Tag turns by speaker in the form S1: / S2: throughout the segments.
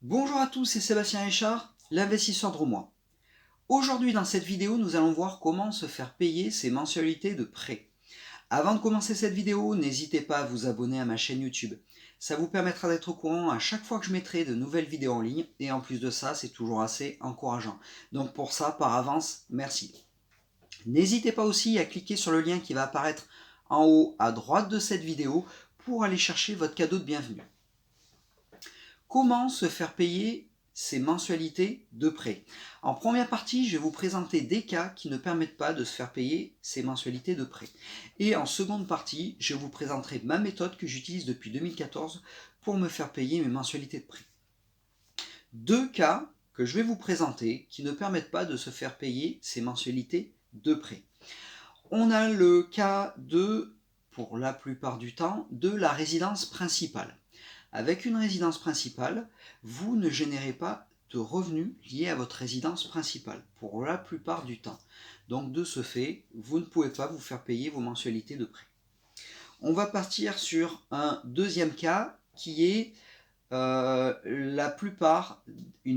S1: Bonjour à tous, c'est Sébastien Richard, l'investisseur drômois. Aujourd'hui dans cette vidéo, nous allons voir comment se faire payer ses mensualités de prêt. Avant de commencer cette vidéo, n'hésitez pas à vous abonner à ma chaîne YouTube. Ça vous permettra d'être au courant à chaque fois que je mettrai de nouvelles vidéos en ligne, et en plus de ça, c'est toujours assez encourageant. Donc pour ça, par avance, merci. N'hésitez pas aussi à cliquer sur le lien qui va apparaître en haut à droite de cette vidéo pour aller chercher votre cadeau de bienvenue. Comment se faire payer ses mensualités de prêt? En première partie, je vais vous présenter des cas qui ne permettent pas de se faire payer ses mensualités de prêt. Et en seconde partie, je vous présenterai ma méthode que j'utilise depuis 2014 pour me faire payer mes mensualités de prêt. Deux cas que je vais vous présenter qui ne permettent pas de se faire payer ses mensualités de prêt. On a le cas pour la plupart du temps, de la résidence principale. Avec une résidence principale, vous ne générez pas de revenus liés à votre résidence principale, pour la plupart du temps. Donc de ce fait, vous ne pouvez pas vous faire payer vos mensualités de prêt. On va partir sur un deuxième cas qui est une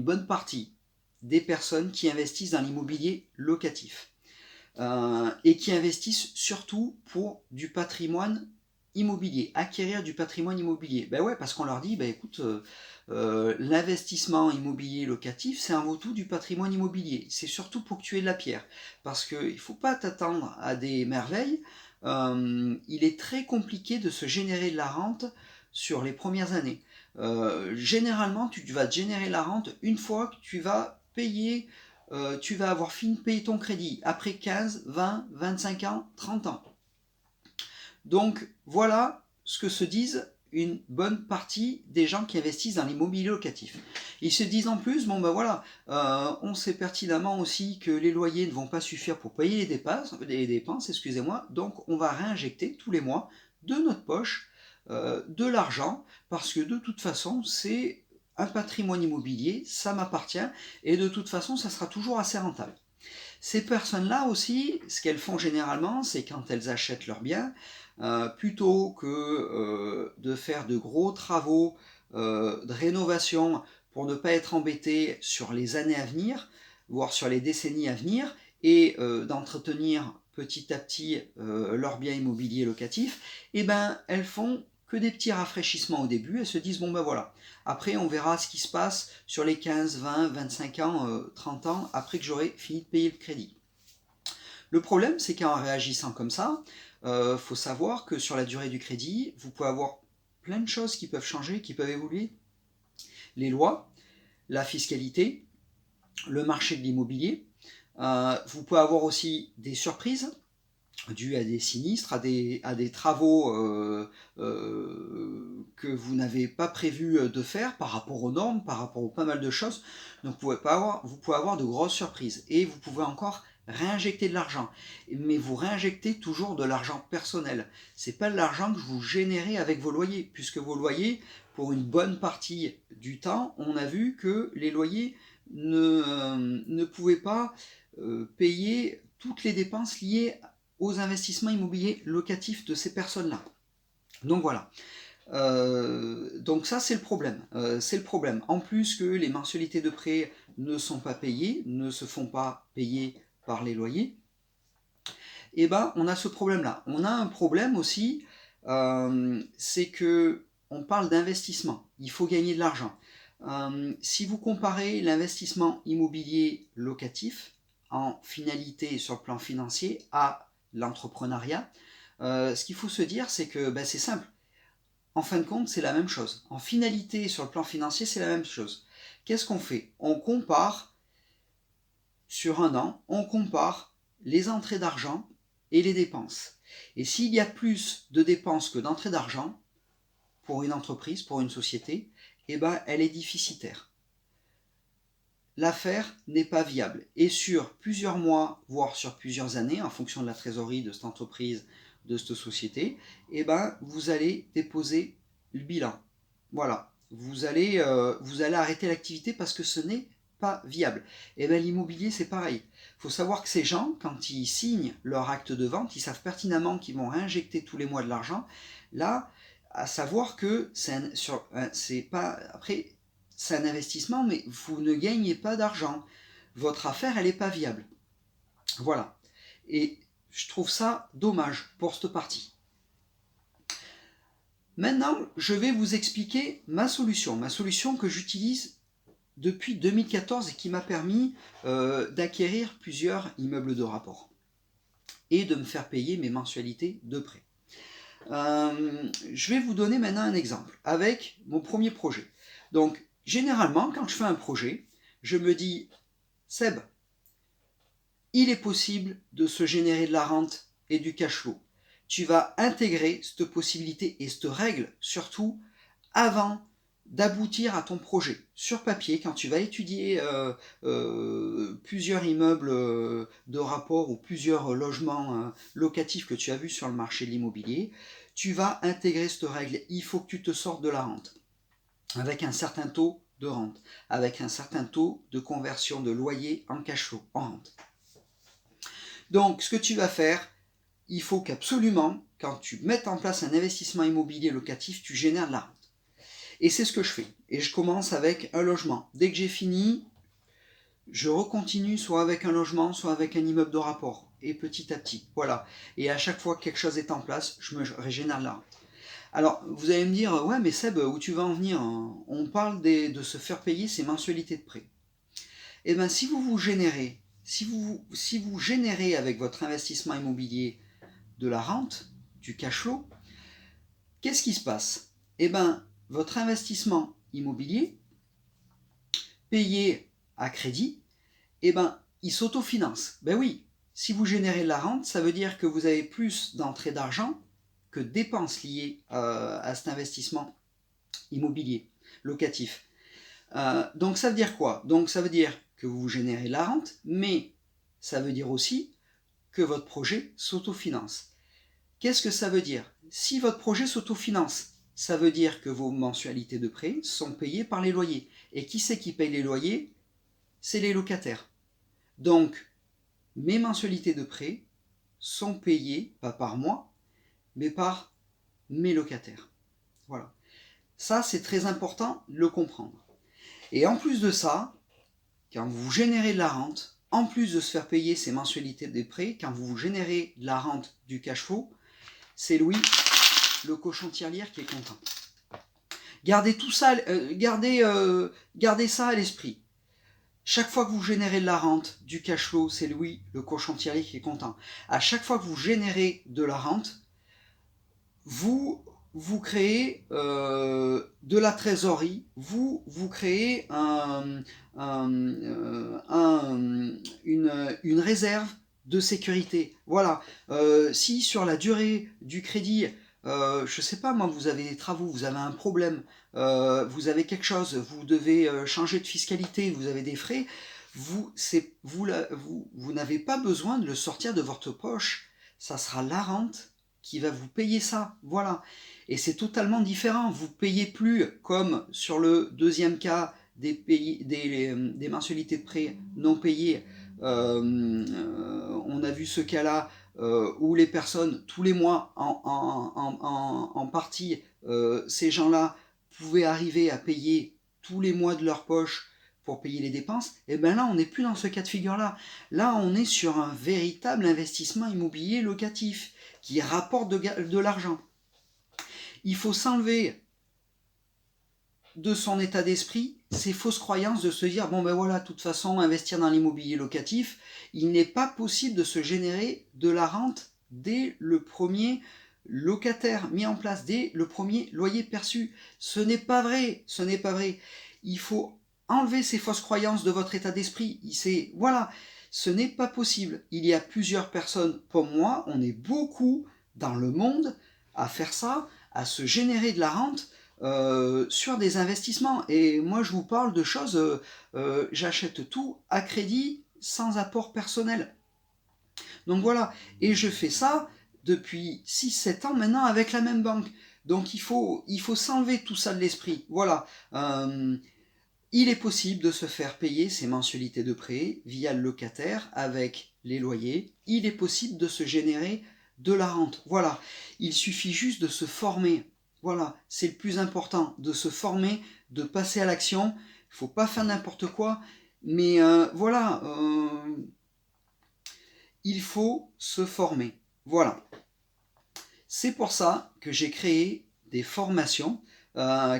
S1: bonne partie des personnes qui investissent dans l'immobilier locatif. Et qui investissent surtout pour du patrimoine immobilier, acquérir du patrimoine immobilier. Ben ouais, parce qu'on leur dit, ben écoute, l'investissement immobilier locatif, c'est avant tout du patrimoine immobilier. C'est surtout pour que tu aies de la pierre. Parce qu'il ne faut pas t'attendre à des merveilles. Il est très compliqué de se générer de la rente sur les premières années. Généralement, tu vas te générer la rente une fois que tu vas payer tu vas avoir fini de payer ton crédit après 15, 20, 25 ans, 30 ans. Donc voilà ce que se disent une bonne partie des gens qui investissent dans l'immobilier locatif. Ils se disent en plus, bon ben voilà, on sait pertinemment aussi que les loyers ne vont pas suffire pour payer les dépenses, excusez-moi, donc on va réinjecter tous les mois de notre poche de l'argent, parce que de toute façon, c'est un patrimoine immobilier, ça m'appartient, et de toute façon, ça sera toujours assez rentable. Ces personnes-là aussi, ce qu'elles font généralement, c'est quand elles achètent leurs biens, plutôt que de faire de gros travaux de rénovation pour ne pas être embêtées sur les années à venir, voire sur les décennies à venir, et d'entretenir petit à petit leurs biens immobiliers locatifs, et ben elles font que des petits rafraîchissements au début, elles se disent bon ben voilà, après on verra ce qui se passe sur les 15, 20, 25 ans, 30 ans, après que j'aurai fini de payer le crédit. Le problème, c'est qu'en réagissant comme ça, faut savoir que sur la durée du crédit, vous pouvez avoir plein de choses qui peuvent changer, qui peuvent évoluer. Les lois, la fiscalité, le marché de l'immobilier. Vous pouvez avoir aussi des surprises dues à des sinistres, à des travaux que vous n'avez pas prévu de faire par rapport aux normes, par rapport aux pas mal de choses. Donc vous pouvez avoir de grosses surprises. Et vous pouvez encore réinjecter de l'argent. Mais vous réinjectez toujours de l'argent personnel. Ce n'est pas de l'argent que vous générez avec vos loyers, puisque vos loyers, pour une bonne partie du temps, on a vu que les loyers ne pouvaient pas payer toutes les dépenses liées aux investissements immobiliers locatifs de ces personnes-là. Donc voilà. Donc ça c'est le problème. C'est le problème. En plus que les mensualités de prêt ne sont pas payées, ne se font pas payer par les loyers, et ben on a ce problème-là. On a un problème aussi, c'est que on parle d'investissement. Il faut gagner de l'argent. Si vous comparez l'investissement immobilier locatif en finalité sur le plan financier à l'entrepreneuriat, ce qu'il faut se dire, c'est que ben, c'est simple. En fin de compte, c'est la même chose. En finalité, sur le plan financier, c'est la même chose. Qu'est-ce qu'on fait? On compare, sur un an, on compare les entrées d'argent et les dépenses. Et s'il y a plus de dépenses que d'entrées d'argent, pour une entreprise, pour une société, eh ben, elle est déficitaire. L'affaire n'est pas viable. Et sur plusieurs mois, voire sur plusieurs années, en fonction de la trésorerie de cette entreprise, de cette société, eh ben, vous allez déposer le bilan. Voilà. Vous allez arrêter l'activité parce que ce n'est pas viable. Et bien l'immobilier, c'est pareil. Il faut savoir que ces gens, quand ils signent leur acte de vente, ils savent pertinemment qu'ils vont réinjecter tous les mois de l'argent. Là, à savoir que c'est pas... Après, c'est un investissement, mais vous ne gagnez pas d'argent. Votre affaire, elle n'est pas viable. Voilà. Et je trouve ça dommage pour cette partie. Maintenant, je vais vous expliquer ma solution que j'utilise depuis 2014 et qui m'a permis d'acquérir plusieurs immeubles de rapport et de me faire payer mes mensualités de prêt. Je vais vous donner maintenant un exemple avec mon premier projet. Donc, généralement, quand je fais un projet, je me dis, Seb, il est possible de se générer de la rente et du cash flow. Tu vas intégrer cette possibilité et cette règle, surtout avant d'aboutir à ton projet. Sur papier, quand tu vas étudier plusieurs immeubles de rapport ou plusieurs logements locatifs que tu as vus sur le marché de l'immobilier, tu vas intégrer cette règle. Il faut que tu te sortes de la rente avec un certain taux de rente, avec un certain taux de conversion de loyer en cash flow, en rente. Donc, ce que tu vas faire, il faut qu'absolument, quand tu mettes en place un investissement immobilier locatif, tu génères de la rente. Et c'est ce que je fais. Et je commence avec un logement. Dès que j'ai fini, je recontinue soit avec un logement, soit avec un immeuble de rapport. Et petit à petit, voilà. Et à chaque fois que quelque chose est en place, je me régénère de la rente. Alors, vous allez me dire, ouais, mais Seb, où tu vas en venir? On parle de se faire payer ses mensualités de prêt. Eh bien, si vous générez avec votre investissement immobilier de la rente, du cash flow, qu'est-ce qui se passe? Eh bien, votre investissement immobilier, payé à crédit, eh ben, il s'autofinance. Ben oui, si vous générez de la rente, ça veut dire que vous avez plus d'entrées d'argent que de dépenses liées à cet investissement immobilier locatif. Donc ça veut dire quoi? Donc ça veut dire que vous générez de la rente, mais ça veut dire aussi que votre projet s'autofinance. Qu'est-ce que ça veut dire? Si votre projet s'autofinance, ça veut dire que vos mensualités de prêt sont payées par les loyers. Et qui c'est qui paye les loyers? C'est les locataires. Donc, mes mensualités de prêt sont payées, pas par moi, mais par mes locataires. Voilà. Ça, c'est très important de le comprendre. Et en plus de ça, quand vous générez de la rente, en plus de se faire payer ces mensualités des prêts, quand vous générez de la rente du cash flow, c'est Louis, le cochon de tirelire, qui est content. Gardez tout ça, gardez ça à l'esprit. Chaque fois que vous générez de la rente, du cash flow, c'est Louis, le cochon de tirelire, qui est content. À chaque fois que vous générez de la rente, vous créez de la trésorerie, vous créez une réserve de sécurité. Voilà. Si sur la durée du crédit, je ne sais pas moi, vous avez des travaux, vous avez un problème, vous avez quelque chose, vous devez changer de fiscalité, vous avez des frais, vous n'avez pas besoin de le sortir de votre poche. Ça sera la rente qui va vous payer ça, voilà. Et c'est totalement différent. Vous payez plus comme sur le deuxième cas des mensualités de prêt non payées. On a vu ce cas-là où les personnes tous les mois en partie, ces gens-là pouvaient arriver à payer tous les mois de leur poche pour payer les dépenses. Et bien là, on n'est plus dans ce cas de figure-là. Là, on est sur un véritable investissement immobilier locatif qui rapporte de l'argent. Il faut s'enlever de son état d'esprit ces fausses croyances de se dire, bon ben voilà, de toute façon, investir dans l'immobilier locatif, il n'est pas possible de se générer de la rente dès le premier locataire mis en place, dès le premier loyer perçu. Ce n'est pas vrai, ce n'est pas vrai. Il faut enlever ces fausses croyances de votre état d'esprit. Voilà, ce n'est pas possible. Il y a plusieurs personnes comme moi, on est beaucoup dans le monde à faire ça, à se générer de la rente sur des investissements. Et moi, je vous parle de choses, j'achète tout à crédit sans apport personnel. Donc voilà, et je fais ça depuis 6-7 ans maintenant avec la même banque. Donc il faut s'enlever tout ça de l'esprit. Voilà. Il est possible de se faire payer ses mensualités de prêt via le locataire avec les loyers. Il est possible de se générer de la rente. Voilà. Il suffit juste de se former. Voilà. C'est le plus important, de se former, de passer à l'action. Il ne faut pas faire n'importe quoi, mais voilà, il faut se former. Voilà. C'est pour ça que j'ai créé des formations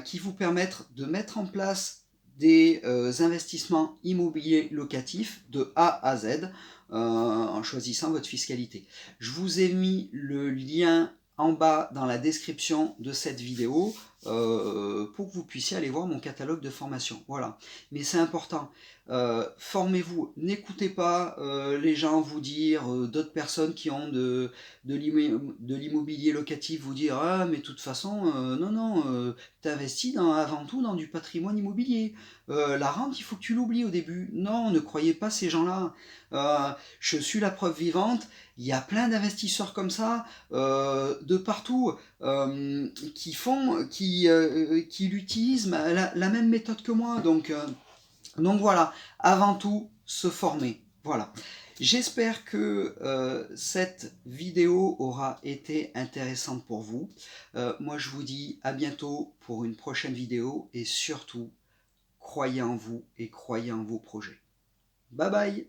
S1: qui vous permettent de mettre en place des investissements immobiliers locatifs de A à Z en choisissant votre fiscalité. Je vous ai mis le lien en bas dans la description de cette vidéo pour que vous puissiez aller voir mon catalogue de formation. Voilà. Mais c'est important. Formez-vous. N'écoutez pas les gens vous dire, d'autres personnes qui ont de l'immobilier locatif vous dire ah mais de toute façon non non t'investis avant tout dans du patrimoine immobilier, la rente il faut que tu l'oublies au début. Non, ne croyez pas ces gens-là. Je suis la preuve vivante, il y a plein d'investisseurs comme ça de partout qui utilisent la même méthode que moi, donc voilà, avant tout se former. Voilà. J'espère que cette vidéo aura été intéressante pour vous. Moi je vous dis à bientôt pour une prochaine vidéo et surtout, croyez en vous et croyez en vos projets. Bye bye!